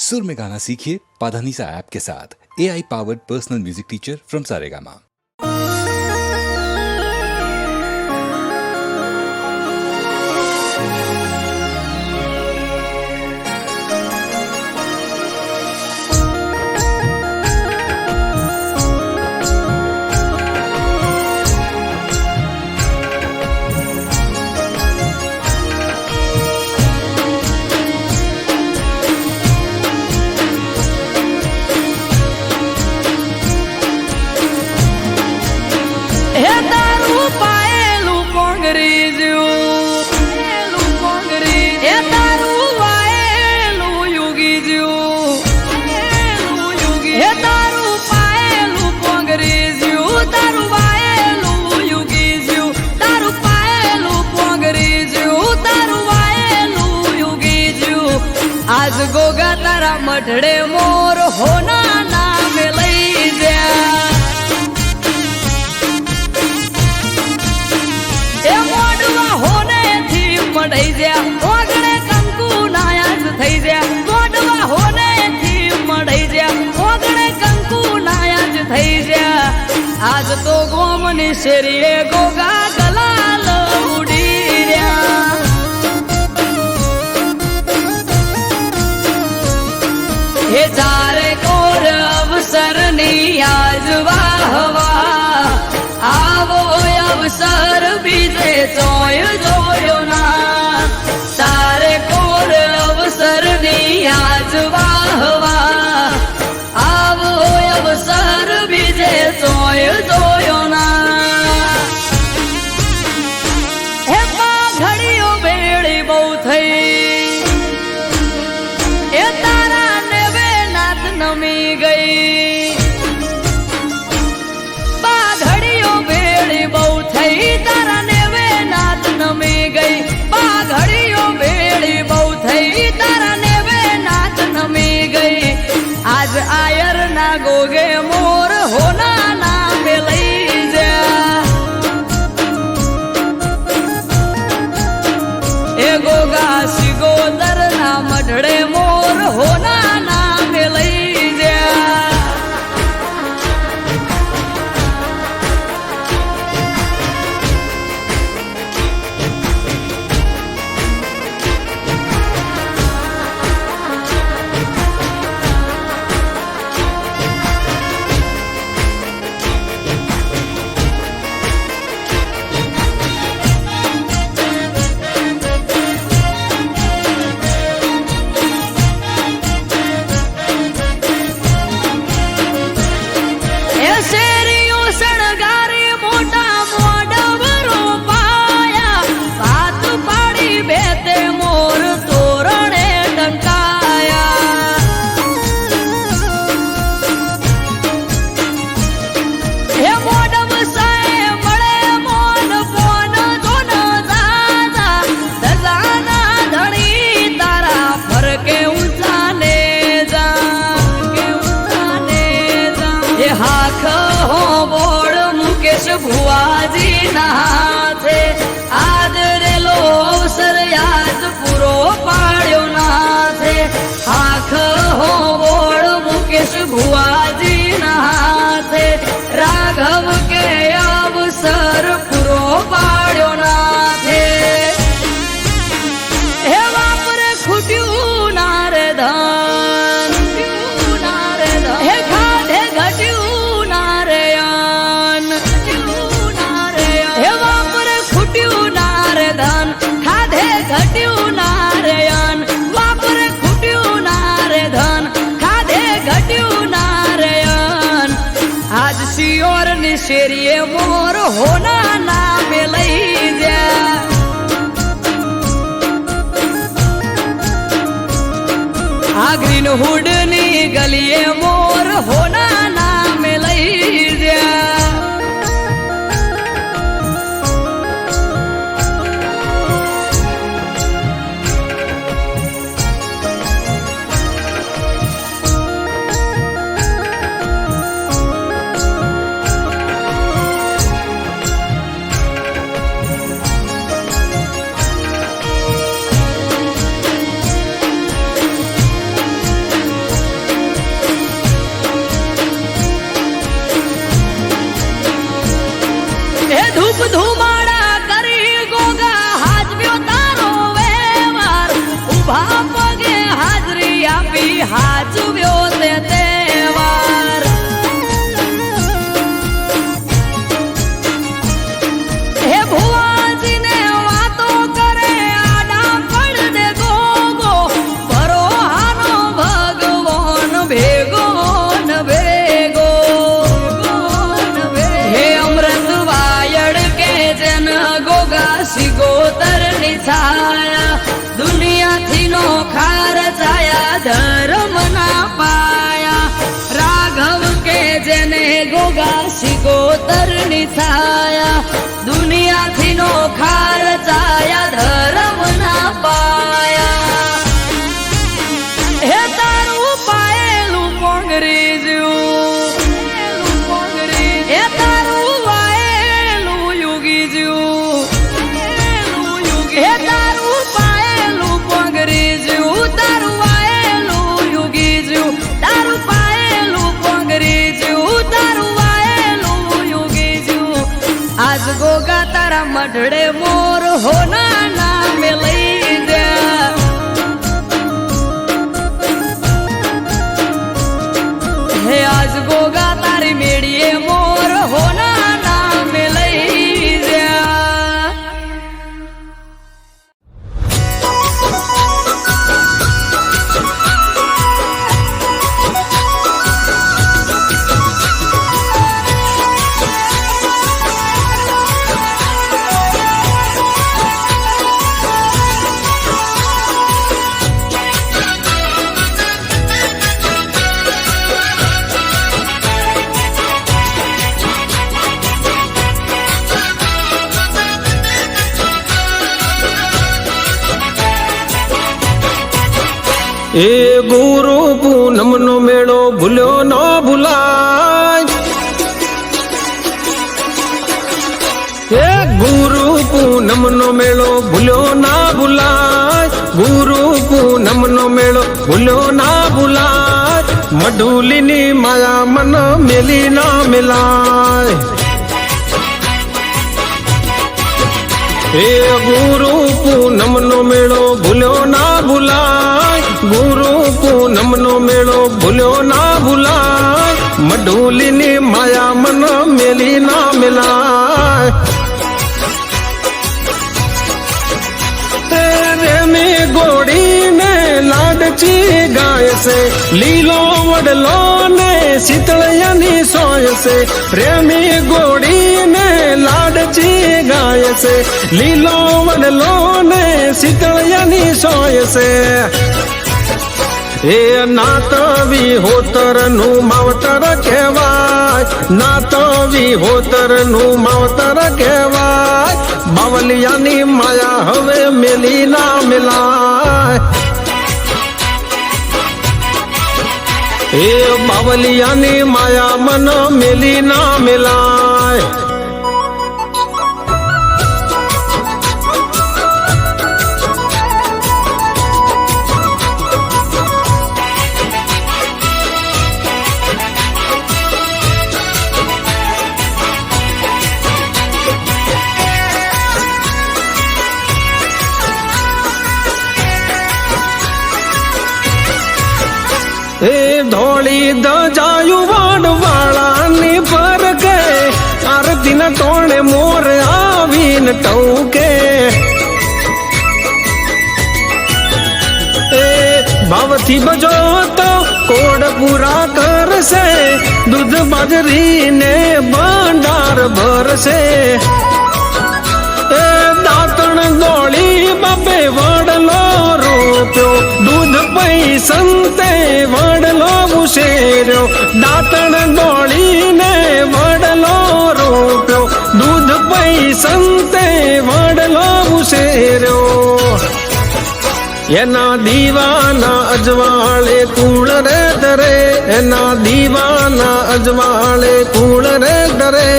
सुर में गाना सीखिए पाधानीसा ऐप के साथ। AI powered personal music teacher from Saregama. आज गोगा तारा मठड़े मोर होना नाम लई जा ए मोडवा होने थी मड़ई जा ओगड़े कंकु नायाज થઈ जा मोडवा होने थी मड़ई जा ओगड़े कंकु नायाज થઈ जा आज तो गोमनी शेरिए गोगा गलाल उड़ी र्या हे तारे कोर अवसर नी आज वाहवा आवो अवसर बीजे जोय जोयो ना तारे कोर अवसर नी आज वाहवा आवो अवसर बीजे जोय जोयो ना हे पा घड़ियो बेड़ी बहु थई नमी गई बाघड़ियों बेड़ी बहु थई तारा ने वे नाथ नमी गई बाघड़ियों बेड़ी बहु थई तारा ने वे नाथ नमी गई आज आयर ना गोगे मोर होना ना मिलई जा ए गोगा सिगोदर ना मढ़ड़े मोर होना ना मिलई भुआजी नाथे आदरेलो अवसर याद पूरो पाड्यो नाथे आख हो बोल मुकेश भुआजी नाथे राघव के अवसर पूरो पाड्यो नाथे हे वापरे खुट्यू नारे धन हे खाधे घट्यू नारे धन खाधे घट्यू नारायण वापरे खुट्यू नारे धन खाधे घट्यू नारायण आज सियोर निशेरिए मोर होना ना मिलई जा आ ग्रीन हुड नी गलिए मोर होना ना मिलई जा હાચવ્યો તે તહેવાર હે ભુવાજીને વાતો કરે આડા પડ દે ગોગો પરોહાનો ભગવાન ભેગો ન ભેગો હે અમૃત વાયડ કે જન ગોગા સિગોતર ની છાયા દુનિયાથી નો ખાર છાયા ધર્મ ના પાયા રાઘવ કે જેને ગોગા સિગોતર ની છાયા દુનિયાથી નો ખાર છાયા ધર્મ ના પાયા હે તારું પાયેલું પોંગરી જ્યું હે તારું વાયેલું યુગી જ્યું હે તારું પાયેલું પોંગરી જ્યું તારું વાયેલું યુગી જ્યું તારું પાયેલું પોંગરી જ્યું તારું વાયેલું યુગી જ્યું આજ ગોગા તારા મઢડે મોર હોના નામે લઈ જા હે આજ ગોગા તારી મેળીએ મોર હોના નામે લઈ જા એ ગુરુ પૂનમ નો મેળો ભૂલ્યો ન ભૂલાય એ ગુરુ પૂનમ નો મેળો ભૂલ્યો ના ભૂલાય ગુરુ પૂનમ નો મેળો ભૂલ્યો ના ભૂલાય મઢુલીની માયા મન મેલી ના મેલાય એ ગુરુ પૂનમ નો મેળો ભૂલ્યો ના ભૂલાય ગુરુ પૂનમ નો મેળો ભૂલ્યો ના ભૂલાય મઢુલીની માયા મન મેલી ના મેલાય રેમી ગોડીને લાડચી ગાય છે લીલો વડલો ને શીતળિયાની સોય છે રેમી ગોડીને લાડચી ગાય છે લીલો વડલો ને શીતળિયાની સોય છે એ નાતવી હોતર નું માવતર કહેવાય નાતવી હોતર નું માવતર કહેવાય બાવલિયાની માયા હવે મેલી ના મેલાય એ બાવલિયાની માયા મન મેલી ના મેલાય એ ધોળી દજાયું વાડવાળાની પર કે આરતીના ટોણે મોર આવીને ટૌકે એ ભાવથી બજો તો કોડ પૂરા કરશે દૂધ બાજરીને ભંડાર ભરશે એ દાંતણ દોડી બાપે વડલો રોપ્યો દૂધ પૈ સંતે વડલો ઉછેર્યો દાંતણ દોડીને વડલો રોપ્યો દૂધ પૈ સંતે વડલો ઉછેર્યો એના દીવાના અજવાળે કુળ રે ડરે એના દીવાના અજવાળે કુળ રે ડરે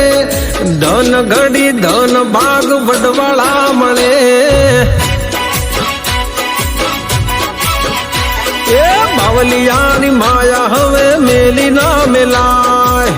ધન ઘડી ધન ભાગ વડવાળા મળે એ બાવલિયાની માયા હવે મેલી ના મેલાય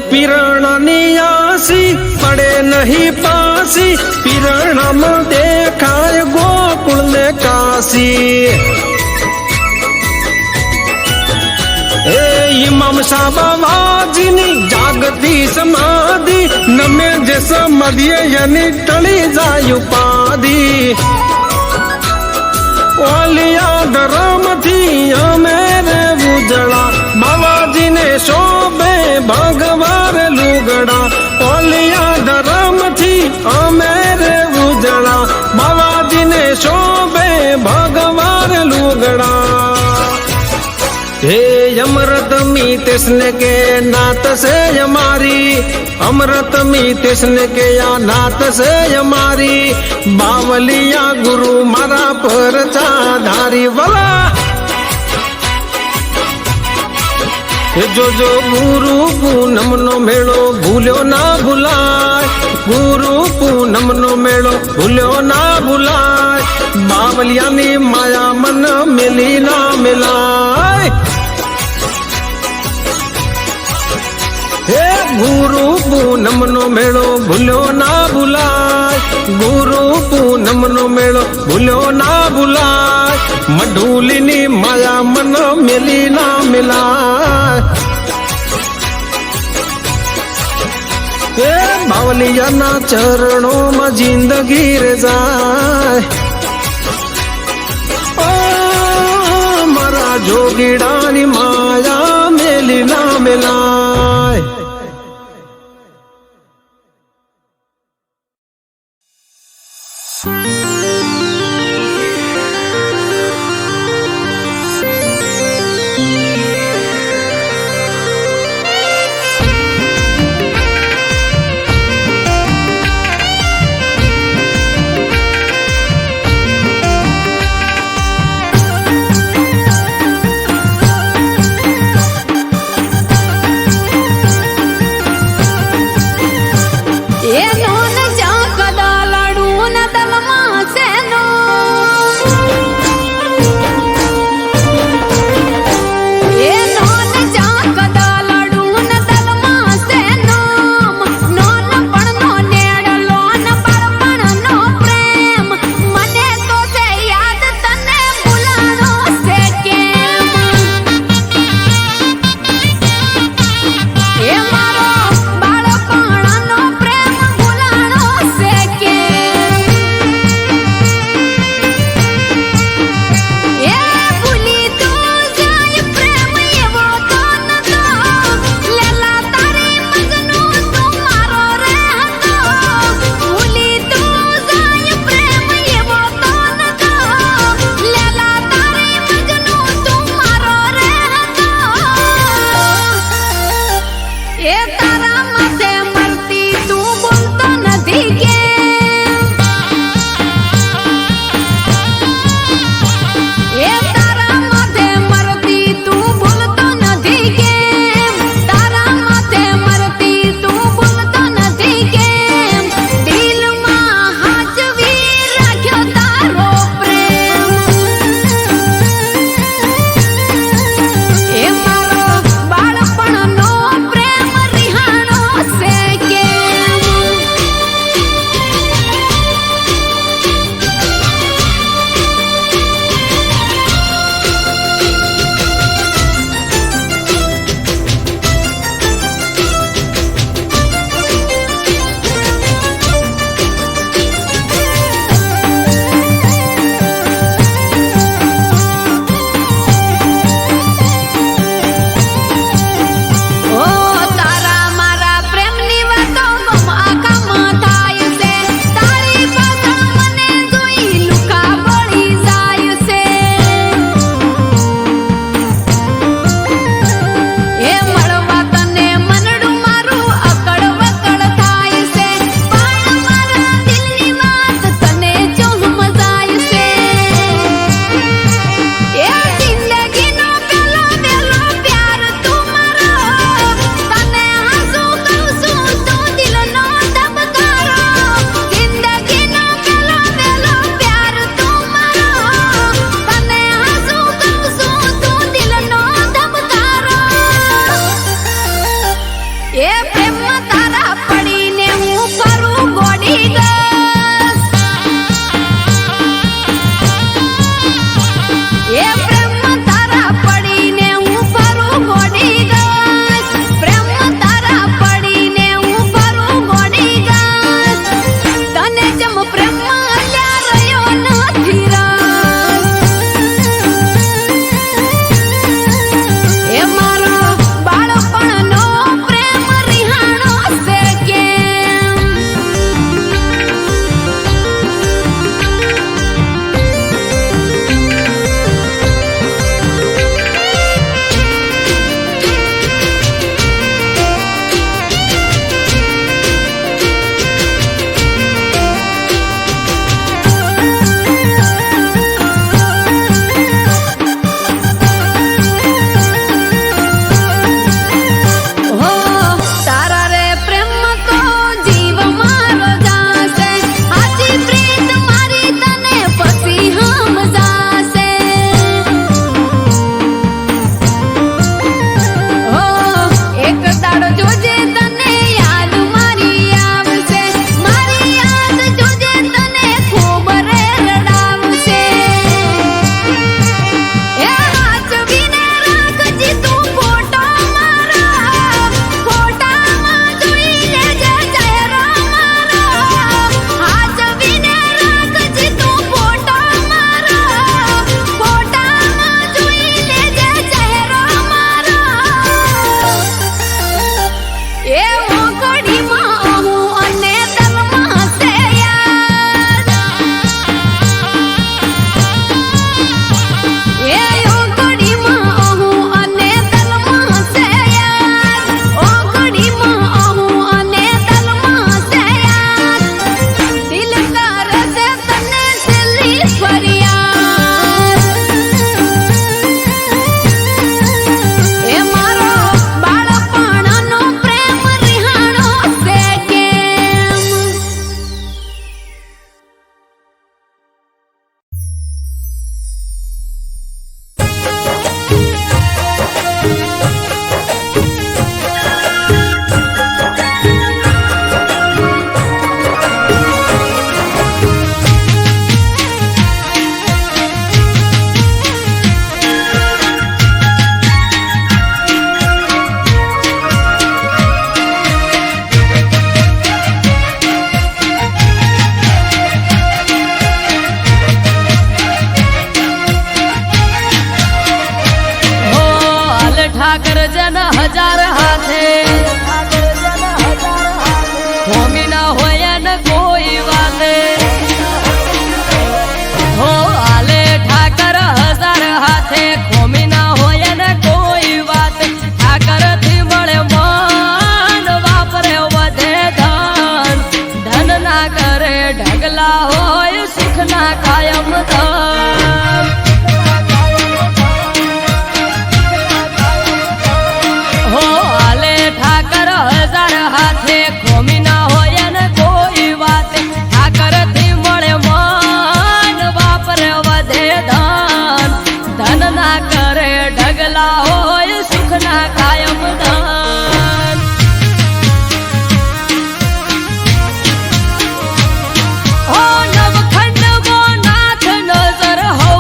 પીરણાની આસી પડે નહીં પાસી પીરણામાં દેખાય ગોકુળ ને કાશી એ ઇમામ સાબાવાજીની જાગતી સમાધિ નમે જે સમાધિએ એની ટળી જાય ઉપાધિ ઓલિયા ધરમથી અમે રે ઉજળા બાવાજીને શોભે ભગવાર લુગડા ઓલિયા ધરમથી અમે રે ઉજળા બાવાજીને શોભે ભગવાર લુગડા हे अमृत मी तिसने के नात से हमारी अमृत मी तिसने के या नात से हमारी बावलिया गुरु मारा पर चाधारी वाला जो गुरु पूनम नो मेળો ભૂલ્યો ના ભૂલાય ગુરુ પૂનમ નો મેળો ભૂલ્યો ના ભૂલાય બાવલિયાની માયા મન મિલી ના મિલાય હે ગુરુ પૂનમ નો મેળો ભૂલ્યો ના ભૂલાય ગુરુ પૂનમ નો મેળો ભૂલ્યો ના ભૂલાય મઢુલીની માયા મન મિલી ના મિલાય એ બાવલિયાના ચરણોમાં જિંદગી રે જાય મારા જોગીડાની માયા મેલી ના મેલાય ઠાકર જન હજાર હાથે હોમી ના હોય ને કોઈ વાલે હો આલે ઠાકર હજાર હાથે હોમી ના હોય ને કોઈ વાત ઠાકર થી મળે મન વાપરે વધે ધન ધન ના કરે ઢગલા હોય સુખ ના કાયમ ધન હો આલે ઠાકર હજાર હાથે ખોમી ના હોય ને કોઈ વાત ઠાકર થી મળે મન વાપરે વધે ધન ધન ના કરે ઢગલા હોય સુખ ના કાયમ ધન હો નવખંડ મો નાથ નજર હઉ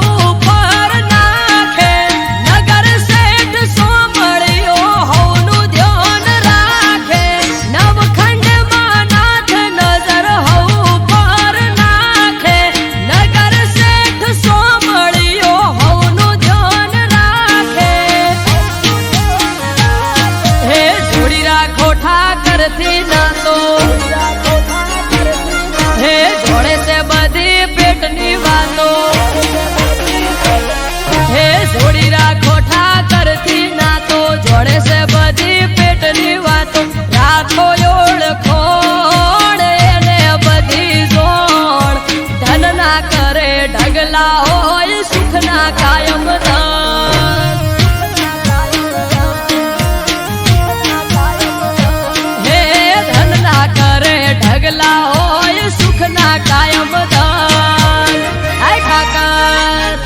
પર નાખે નગર શેઠ સોમળિયો હઉનું ધ્યાન રાખે નવખંડ માં નાથ નજર હઉ પર નાખે નગર શેઠ સોમળિયો હઉનું ધ્યાન રાખે હે જોડી રાખો ઠાકર થી ના તો હે જોડે છે બધી પેટની વાતો હે જોડી રાખો ઠાકર થી ના તો જોડે છે બધી પેટની વાતો રાખો ઓળખોણ એને બધી જોણ ધન ના કરે ઢગલા હોય સુખ ના કાયમ ધન હે ધન ના કરે ઢગલા હોય સુખ ના કાયમ ધન હાય ઠાકર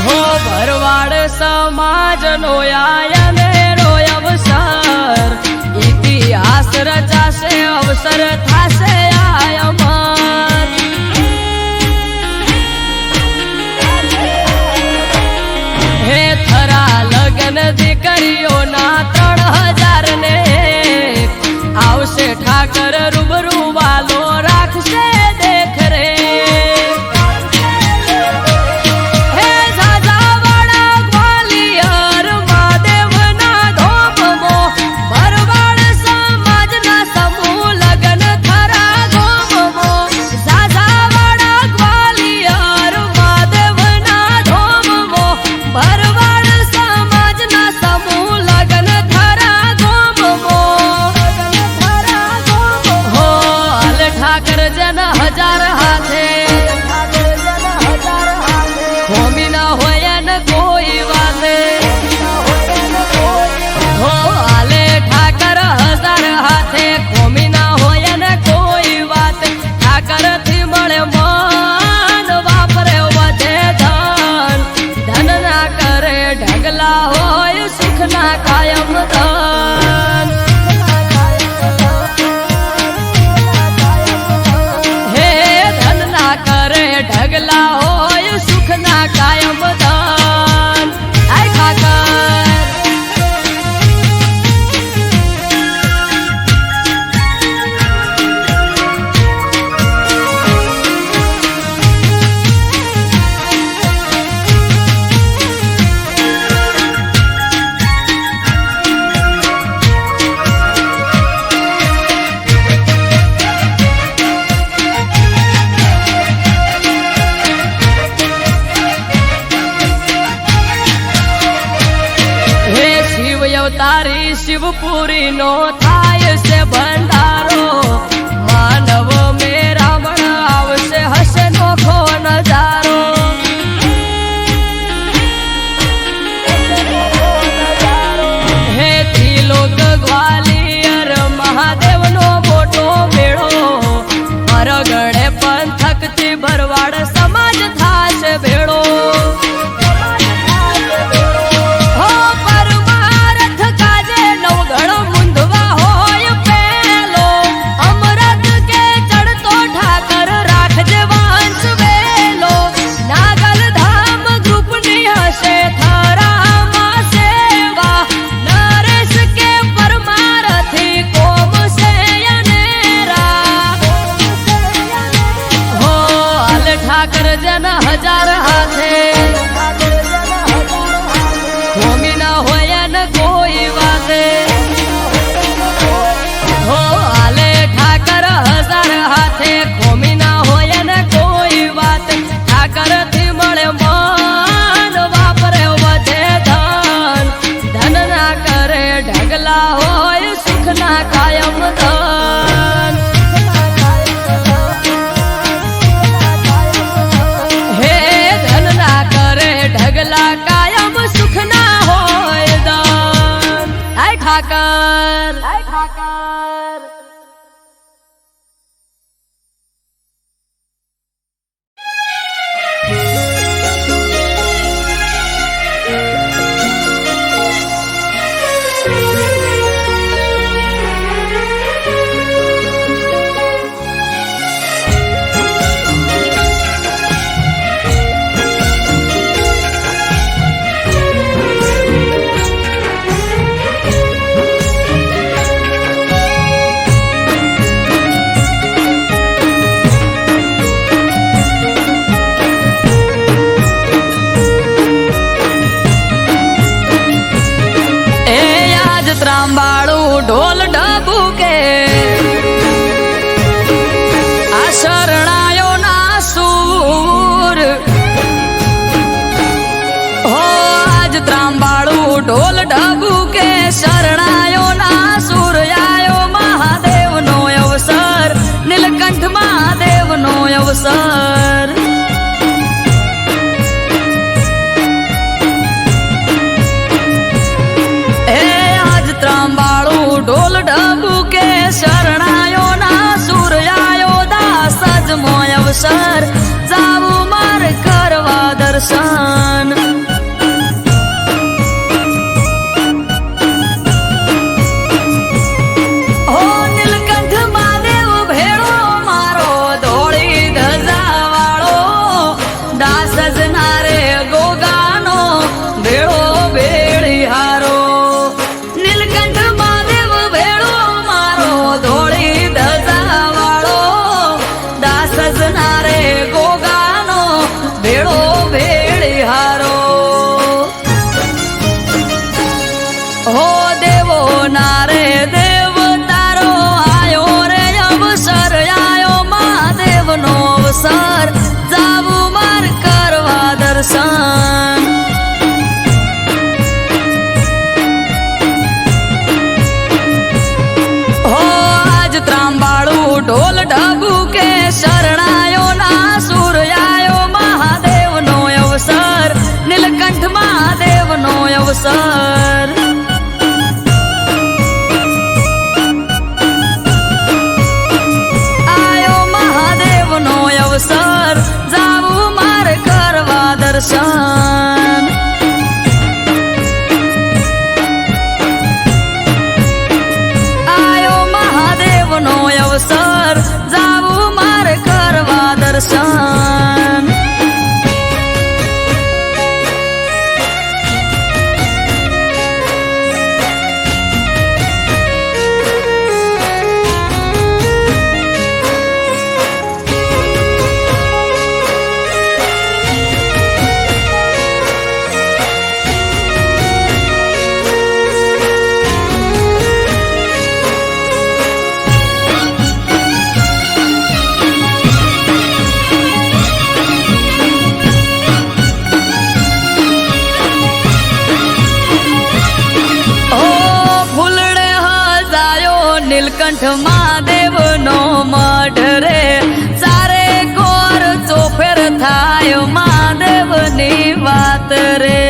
હો ભરવાડ સમાજ નો આયને નો અવસર ઇતિહાસ રચાશે અવસર થાશે આયમન હે થરા લગન દીકરીઓના 3000 ને આવશે ઠાકર રૂબરૂ વાલો રાખશે દેખ રે હે ઝાઝાવાડા ગ્વાલિયર મહાદેવના ધોમમો ભરવાડ સમાજના સમૂહ લગન થરા ગોમમો ઝાઝાવાડા ગ્વાલિયર મહાદેવના ધોમમો ભરવાડ સમાજના સમૂહ લગન થરા ગોમમો હો હાલ ઠાકર જન હજાર હાથે હોમી ના હોય ને કોઈ વાલે હો હાલે ઠાકર હજાર હાથે હોમી ના હોય ને કોઈ વાત ઠાકર થી મળે મન વાપરે વધે ધન ધન ના કરે ઢગલા હોય સુખ ના કાયમ ધન હે ધન ના કરે ઢગલા હોય સુખ ના કાયમ ધન હાય ઠાકર હે શિવ અવતારી શિવપુરી નો થાય છે ભંડારો માનવ મેરામણ આવશે હશે નોખો નજારો હે ત્રિલોક ગ્વાલિયર મહાદેવ નો મોટો મેળો અરગડે પંથક થી ભરવાડ સમાજ થાશે ભેળો હો પરમારથ કાજે ઠાકર ત્રાંબાળું ઢોલ ડબુકે આ શરણાયો ના સૂર હો આજ ત્રાંબાળું ઢોલ ડબુકે શરણાયો ના સૂર આયો મહાદેવનો અવસર નીલકંઠ મહાદેવનો અવસર ઢોલ ડબુકે શરણાયો ના સૂર્યાયો દાસ જમો અવસર જાવું માર કરવા દર્શન હો નીલકંઠ મહાદેવ ભેળો મારો ધોળી ધજા વાળો દાસ જના રે ગોગાનો ભેળો ભેળી હારો હો દેવો નારે દેવ તારો આયો રે અવસર આયો મહાદેવનો અવસર જાવું માર કરવા દર્શન હો આજ ત્રાંબાળું ઢોલ ડબુકે શરણાયો ના સૂર આયો મહાદેવનો અવસર નીલકંઠ મહાદેવનો અવસર અવસર જાવું માર કરવા દર્શન આયો મહાદેવનો અવસર જાવું માર કરવા દર્શન નીલકંઠ મહાદેવનો મઢ રે ચારે કોર ચોફેર થાય મહાદેવની વાત રે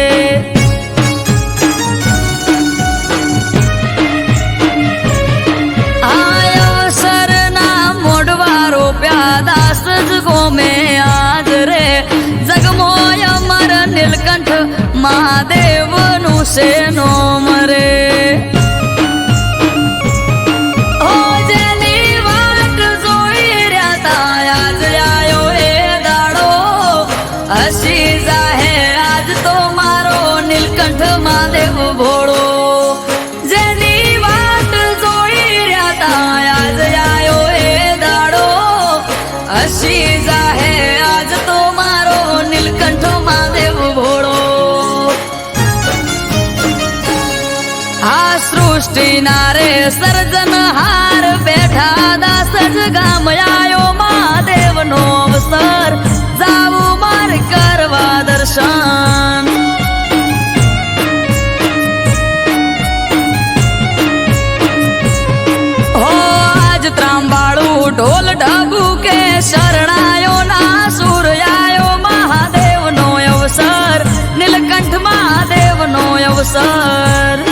અવસરના મોઢવા રોપ્યા દાસ જ ગોમે આજ રે જગમોય અમર નીલકંઠ મહાદેવનું છે નોમ રે હસી જાહે આજ તો મારો નીલકંઠ મહાદેવ ભોળો જેની વાત જોઈ રહ્યા તા આજ આયો એ દાડો હસી જાહે આજ તો મારો નીલકંઠ મહાદેવ ભોળો આ સૃષ્ટિના રે સર્જનહાર બેઠા દાસ જ ગામ આયો મહાદેવનો અવસર જાવું માર કરવા દર્શન હો આજ ત્રાંબાળું ઢોલ ડબુકે શરણાયો ના સૂર આયો મહાદેવનો અવસર નીલકંઠ મહાદેવનો અવસર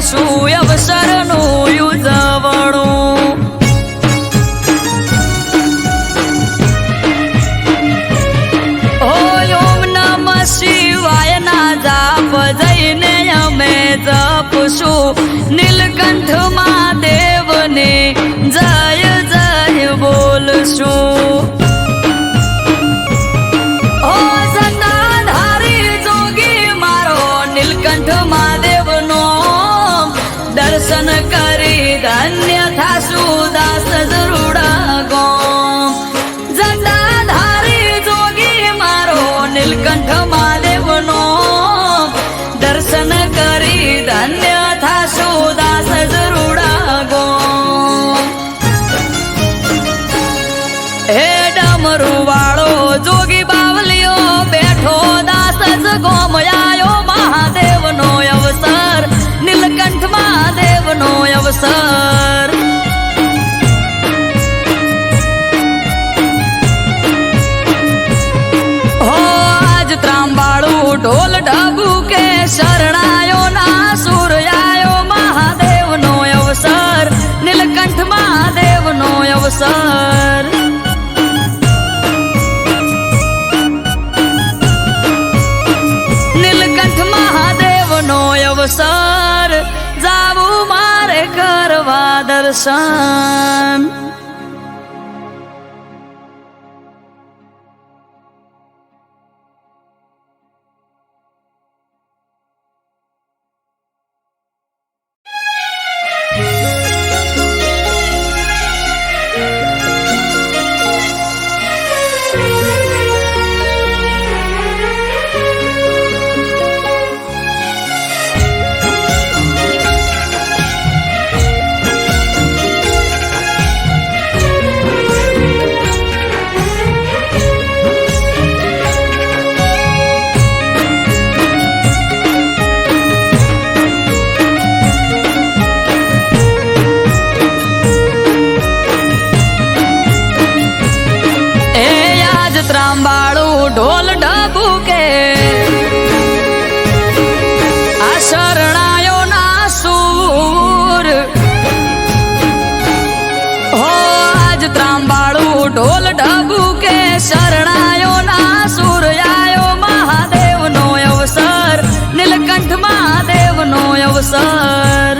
કરશું અવસરનું ઉજવણું. ઓમ નમઃ શિવાય ના જાપ જઈને અમે જપશું નીલકંઠ મહાદેવને જય જય બોલશું. ઓ સત્તાધારી જોગી મારો નીલકંઠ મહાદેવનો દર્શન કરી ધન્ય થાશું દાસ જરૂડા ગોમ. સત્તાધારી જોગી મારો નીલકંઠ મહાદેવનો દર્શન કરી ધન્ય થાશું દાસ જરૂડા ગોમ. હે ડમરુ વાળો જોગી બાવલિયો બેઠો દાસ જ ગોમ આયો મહાદેવનો અવસર નીલકંઠ મહાદેવનો અવસર. હો આજ ત્રાંબાળું ઢોલ ઢબુ કે શરણાયો ના સુર આયો મહાદેવનો અવસર નીલકંઠ મહાદેવનો અવસર. નીલકંઠ મહાદેવનો અવસર જાવું મારે કરવા દર્શન. ત્રાંબાળું ઢોલ ઢબુ કે આ શરણાયો ના સૂર. હો આજ ત્રાંબાળું ઢોલ ઢબુ કે શરણાયો ના સૂર આયો મહાદેવનો અવસર નીલકંઠ મહાદેવનો અવસર.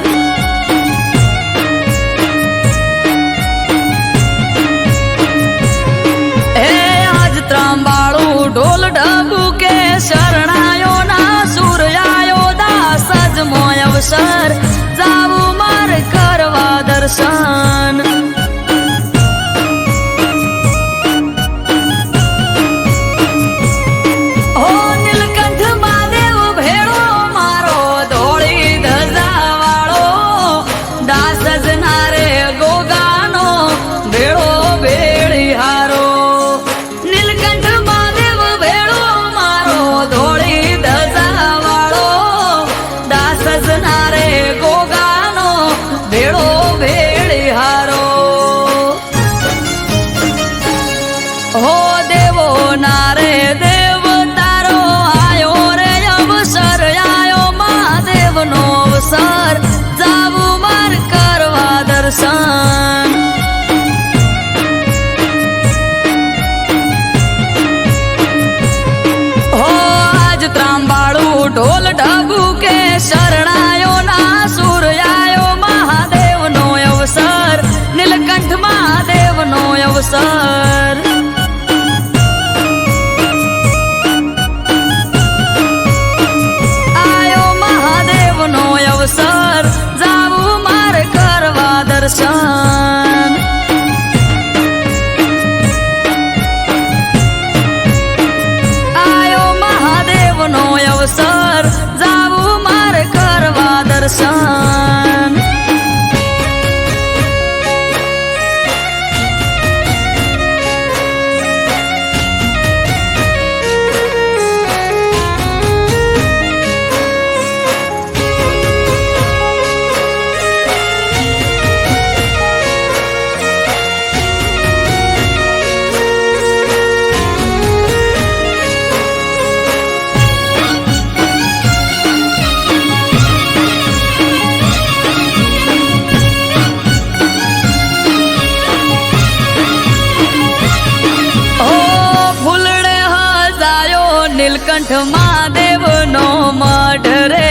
ત્રાંબાળું ઢોલ ઢબુ કે શરણાયો ના સુર આયો દાસ જ મો અવસર જાવું મારે કરવા દર્શન. હો નીલકંઠ મહાદેવ ભેળો મારો ધોળી ધજા વાળો દાસ જ નારે ગોગાનો ભેળો ભેળી હારો. ગોગાનો ભેળો ભેળી હારો. નીલકંઠ મહાદેવ નો મઢ રે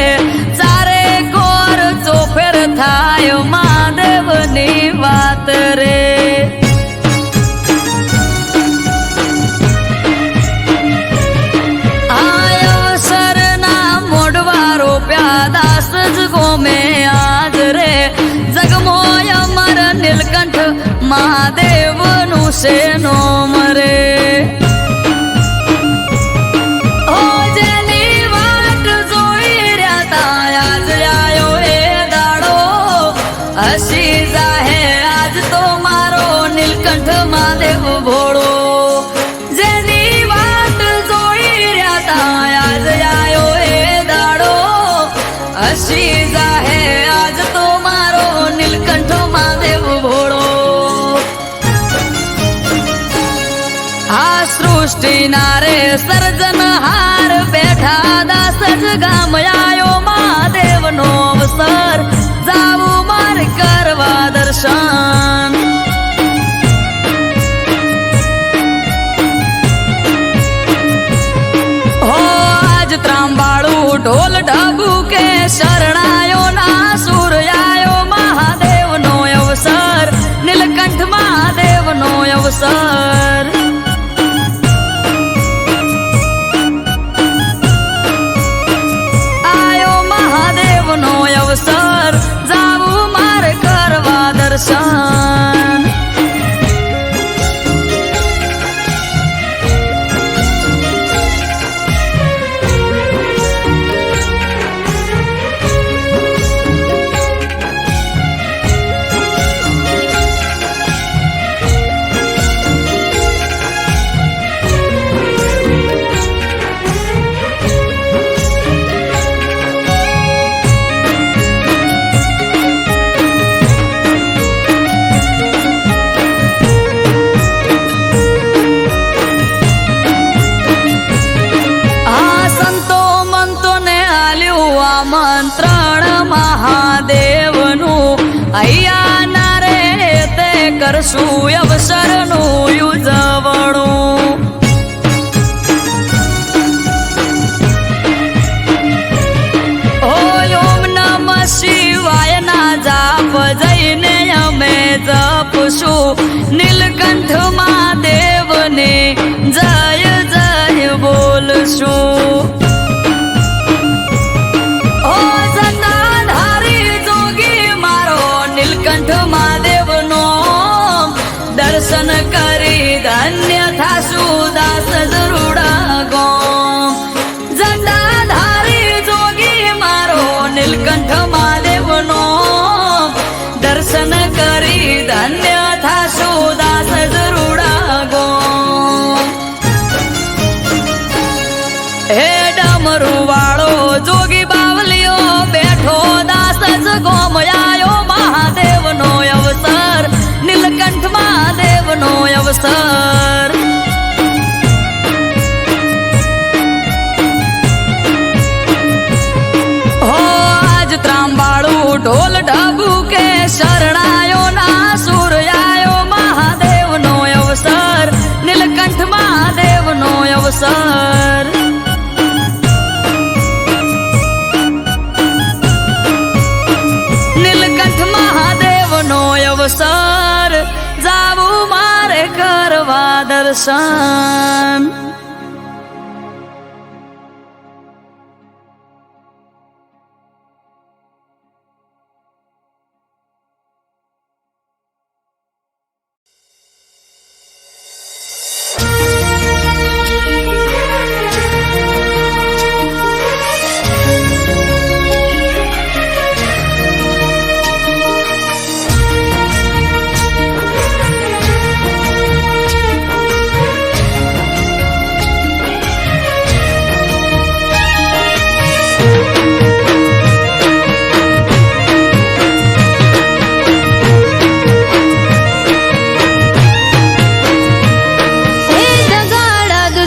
ચારે કોર ચોફેર થાય મહાદેવ ની વાત રે આયો સરના મોઢવા રોપ્યા દાસ જ ગોમે આજ રે જગમોય અમર નીલકંઠ મહાદેવ નું છે નોમ રે હસી જાહે આજ તો મારો નીલકંઠ મહાદેવ ભોળો જેની વાત જોઈ રહ્યા તા આજ આયો એ દાડો હસી જાહે આજ તો મારો નીલકંઠ મહાદેવ ભોળો આ સૃષ્ટિ નારે સર્જન હાર બેઠા દાસ જ ગામ આયો મહાદેવ નો અવસર જાવું મારે કરવા દર્શન હો આજ ત્રાંબાળું ઢોલ ઢબુ કે શરણાયો ના સુર આયો મહાદેવ નો અવસર નીલકંઠ મહાદેવ નો અવસર આયો મહાદેવ નો અવસર જાવું મારે કરવા દર્શન મંત્રણ મહાદેવનું અહીંયા ના રે તે કરશું અવસરનું યુજવણું ઓમ નમઃ શિવાય ના જાપ જઈને અમે જપશું નીલકંઠ મહાદેવને જય જય બોલશું મહાદેવ નો દર્શન કરી ધન્ય થાશું દાસ જરૂડા ગોમ જટાધારી જોગી મારો નીલકંઠ મહાદેવ નો દર્શન કરી ધન્ય થાશું દાસ જરૂડા ગોમ હે ડમરુ વાળો જોગી બાવલીઓ બેઠો દાસ જ ગોમ આયો મહાદેવ નો અવસર નીલકંઠ મહાદેવ નો અવસર હો આજ ત્રાંબાળું ઢોલ ઢબુ કે શરણાયો ના સુર આયો મહાદેવ નો અવસર નીલકંઠ મહાદેવ નો અવસર અવસર જાવું મારે કરવા દર્શન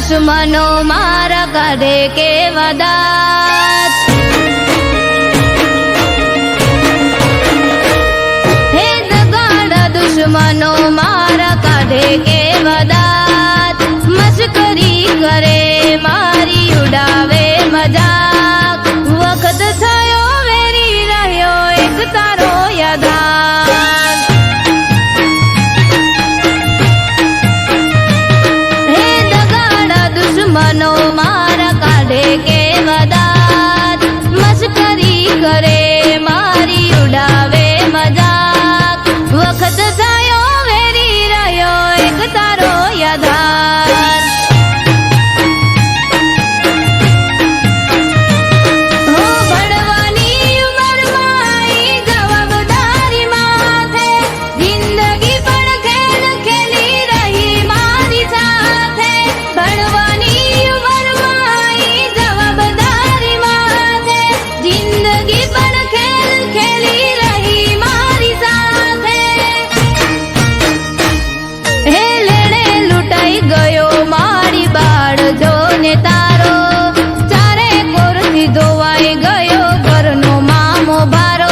दुश्मनो मारा करे के वदात हे दगाड़ा दुश्मनो मारा काढ़े के वदात मस्करी करे मारी ધાર હે દગાડા દુશ્મનો મારા કાઢે કેવા દાત મસ્કરી કરે મારી ઉડાવે મજાક વખત થયો વેરી રહ્યો એક તારો યાધાર હો ભણવાની ઉંમરમાં આઈ જવાબદારી માથે જિંદગી પણ ખેલ ખેલી રહી મારી સાથે ભણવાની ઉંમરમાં આઈ જવાબદારી માથે જિંદગી પણ ખેલ ખેલી રહી મારી સાથે હે લેણે લૂંટાઈ ગયો મારી બાળ જોને તારો ચારે કોરથી ધોવાઈ ગયો ઘરનો મામો ભારો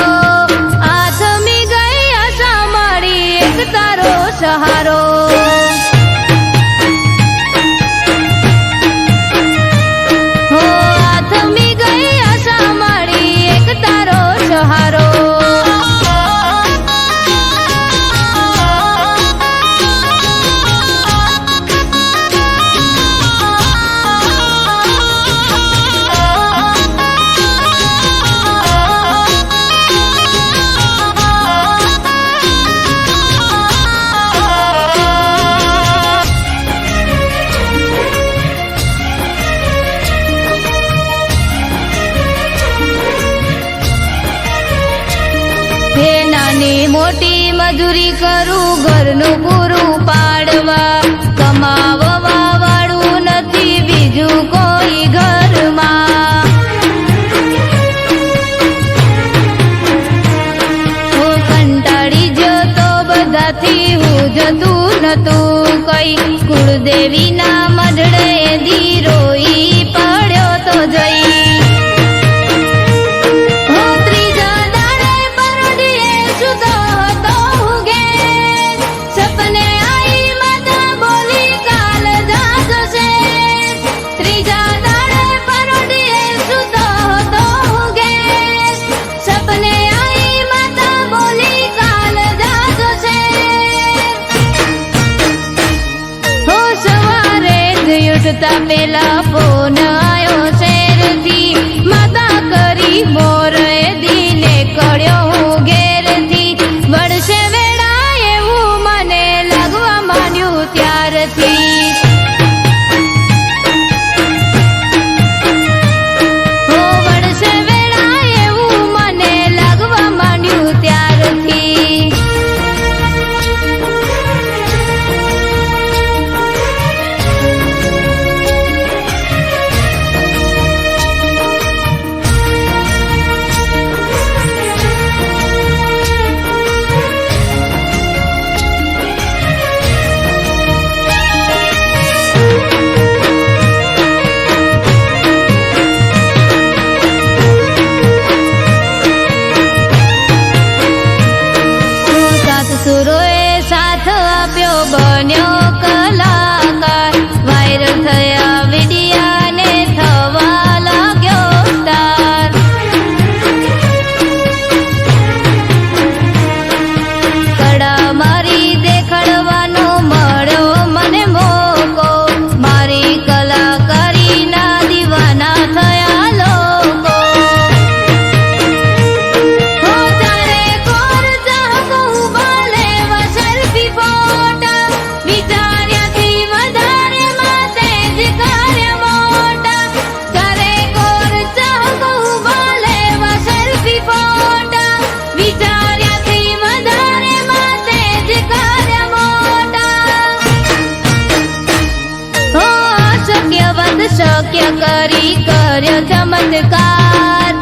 આથમી ગઈ આશા મારી એક તારો સહારો હો આથમી ગઈ આશા મારી એક તારો સહારો હે નાની મોટી મજૂરી કરું ઘરનું પૂરું પાડવા કમાવવા વાળું નથી બીજું કોઈ ઘરમાં હું કંટાળી જતો બધાથી હું જતું નતું કઈ કુળદેવીના મઢડે ધીરોઈ પડ્યો તો જઈ હો ત્રીજા દાડે પરોઢીએ સૂતો હતો હું ઘેર. સપને આઈ માતા બોલી કાલ જાજો છે. ત્રીજા દાડે પરોઢીએ સૂતો હતો હું ઘેર. સપને આઈ માતા બોલી કાલ જાજો છે. હો સવારે જ ઉઠતા પેલા ફોન આયો શેરથી માતા કરી મોર એ દીને કળ્યો હું ઘેરથી વળશે વેળા એવું મને લાગવા માંડ્યું ત્યારથી હો વળશે વેળા એવું મને લાગવા માંડ્યું ત્યારથી સાત સુરોએ સાથ આપ્યો બન્યો કલાકાર વાયરલ થયા વિડિયાને થવા લાગ્યો સ્ટાર કડા મારી દેખાડવાનો મળ્યો મને મોકો મારી કલાકારીના દીવાના થયા લોકો હો તારે કોર ચાહકો ઉભા લેવા સેલ્ફી ફોટા વિચાર્યાથી વધારે માતે જ કાર્ય મોટા તારે કોર ચાહકો ઉભા લેવા સેલ્ફી ફોટા વિચાર્યાથી વધારે માતે જ કાર્ય મોટા હો અશક્ય વદ શક્ય કરી કર્યો ચમત્કાર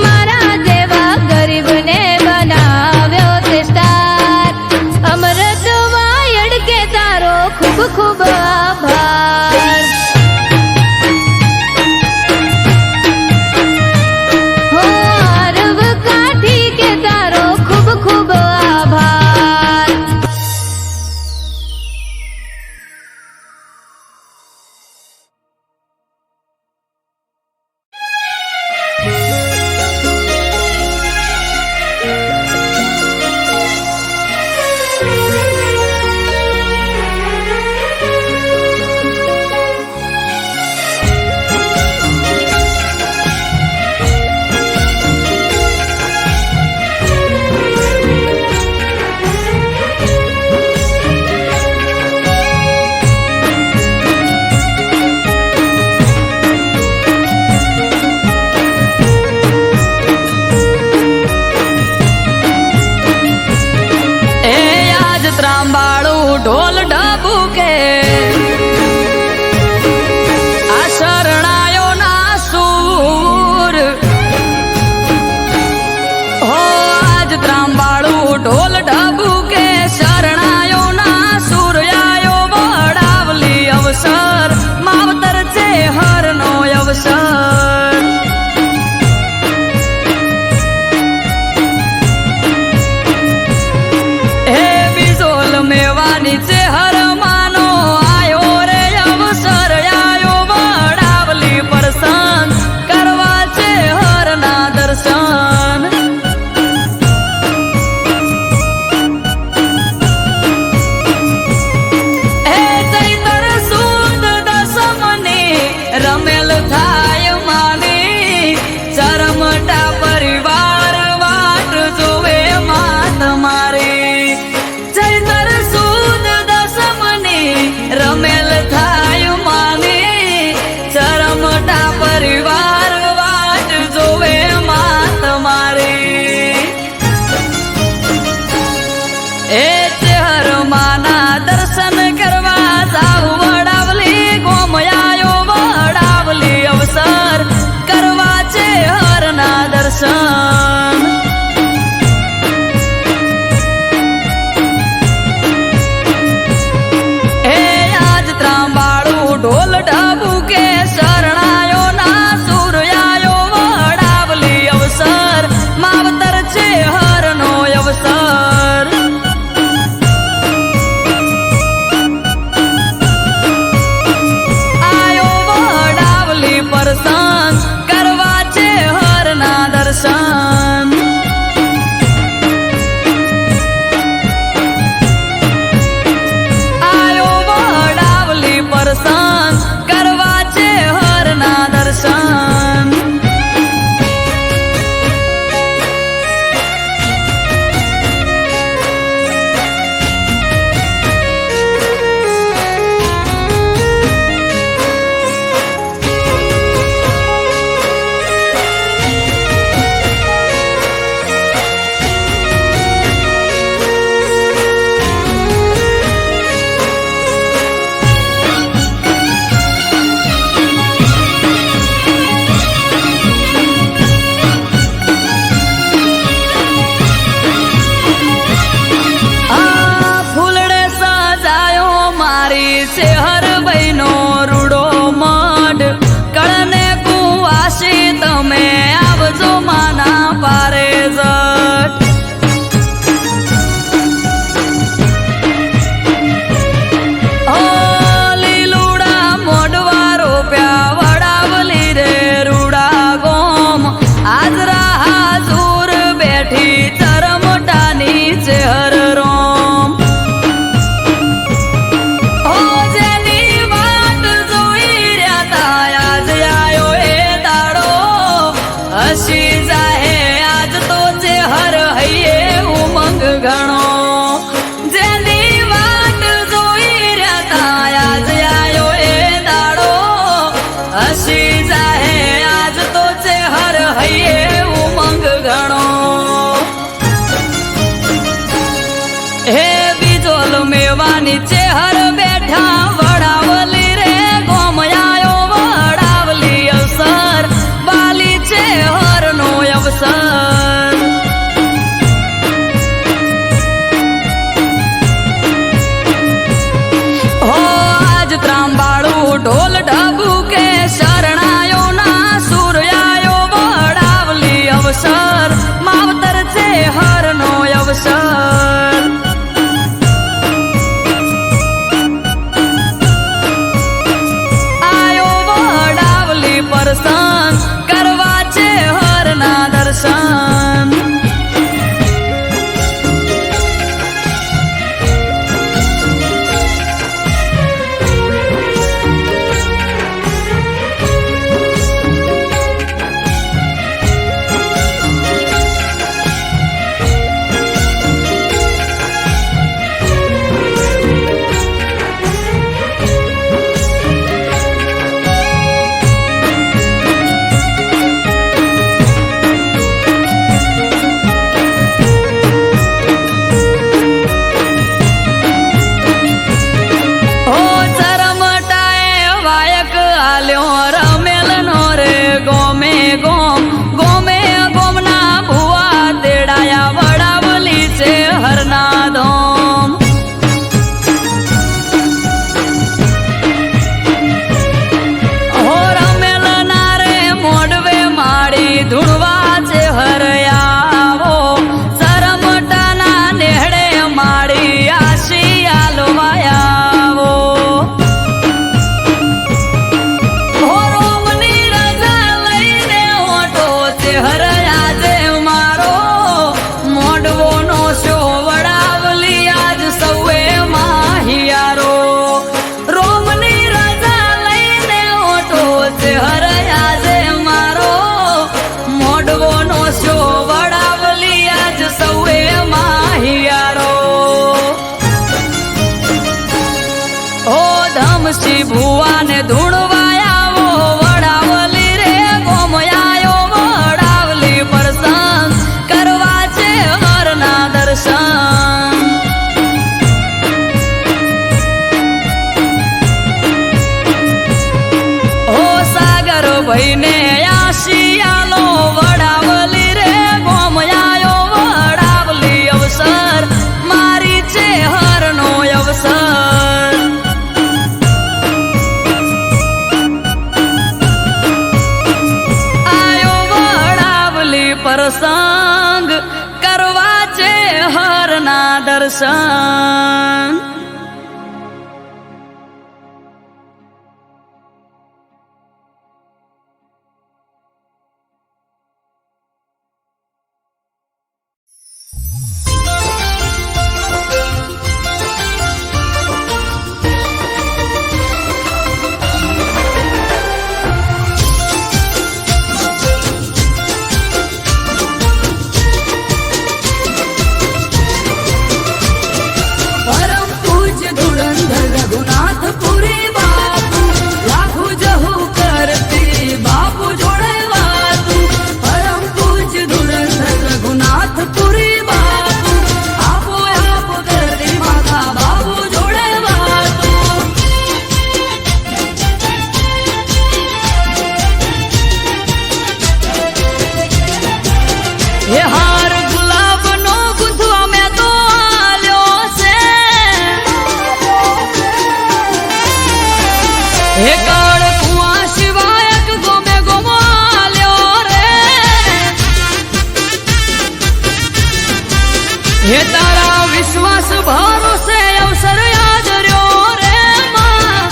મારા જેવા ગરીબને બનાવ્યો તે સ્ટાર અમૃત વાયડ કે તારો ખૂબ ખૂબ આભાર હો અરબ કાઠી કે તારો ખૂબ ખૂબ આભાર ત્રાંબાળું ઢોલ ઢબુકે આ શરણાયો ના સૂર હો આજ ત્રાંબાળું ઢોલ ઢબુકે શરણાયો ના સૂર આયો વડાવલી અવસર માવતર છે હરનો અવસર મેવાની છે હર માનો આયો રે અવસર આયો વડાવલી પરસન કરવા છે હરના દર્શન હે ચૈતર સુદ દસમની રમેલ થાય માની ચરમટા પરિવાર વાટ જોવે માત મારી રમેલ થાય માને ચરમટા પરિવાર વાટ જોવે માત મારી એ ચેહર માના દર્શન કરવા જાવ વડાવલી ગોમયાયો વડાવલી અવસર કરવા છે હરના દર્શન ઢોલ ઢબુકે શરણાયો ના સૂર આયો વડાવલી અવસર માવતર છે હરનો અવસર આયો વડાવલી પરસન કરવા છે હરના દર્શન પરસન કરવા છે હરના દર્શન શેહર બહેનો રૂડો મઢ કળને કુવાસી તમે આવજો માના પારે જટ ઓ લીલુડા મોઢવા રોપ્યા વડાવલી રે રૂડા ગોમ આજરા હાજુર બેઠી ચરમટાની ચેહર રોમ હસી જાહે આજ તો છે હર હૈયે ઉમંગ ઘણો જેની વાત જોઈ રહ્યા તા આજ આયો એ દાડો હસી જાહે આજ તો છે હર હૈયે ઉમંગ ઘણો હે બીજોલ મેવાની છે હર બેઠા વડાવલી રે ગોમયાયો વડાવલી અવસર વાલી છે હરનો અવસર હો આજ ત્રાંબાળું ઢોલ ઢબુકે શરણાયો ના સૂર આયો વડાવલી અવસર માવતર છે હરનો અવસર આયો વડાવલી પરસન કરવા છે હરના દર્શન ભાઈને આશિયાલો વડાવલી રે ગોમયાયો વડાવલી અવસર મારી છે હરનો અવસર આયો વડાવલી પ્રસંગ કરવા છે હરના દર્શન હે તારા વિશ્વાસ ભરોસે અવસર યાદ રહ્યો રે માં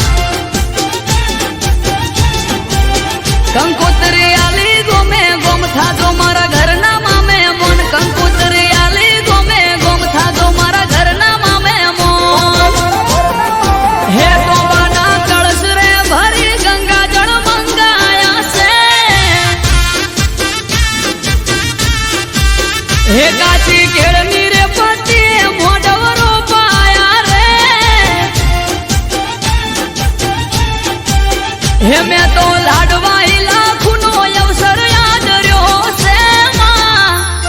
કંકોત્રી આલી ગોમે ગોમ થાજો મારા ઘરના મામે મોન કંકોત્રી આલી ગોમે ગોમ થાજો મારા ઘરના મામે મોન હે તોબાના કળશ રે ભરી ગંગા જળ મંગાયા છે હે કાચી કેળની હે મેં તો લાડવાઈ લાખનો અવસર યાદ રહ્યો છે માં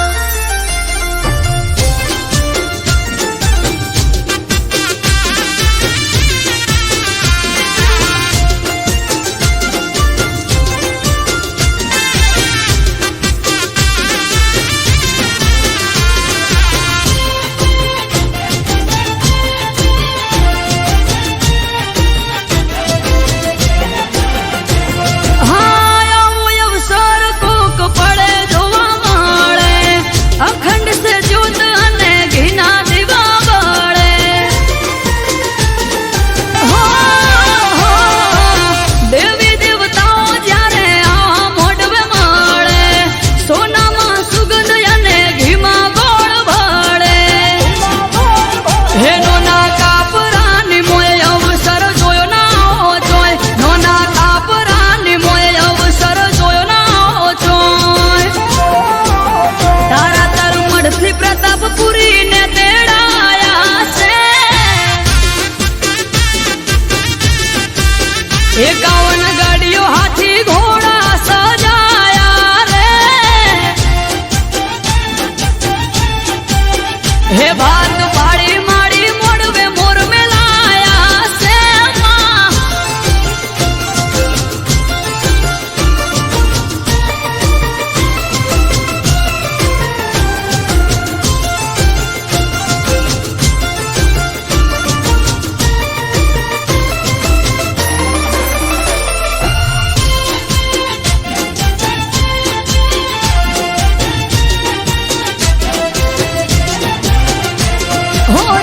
એકાવન ગાડીઓ હાથી ઘોડા સજાયા રે હે ભાત પાડી માડી મોડવે મોર મેલાયા છે માં હો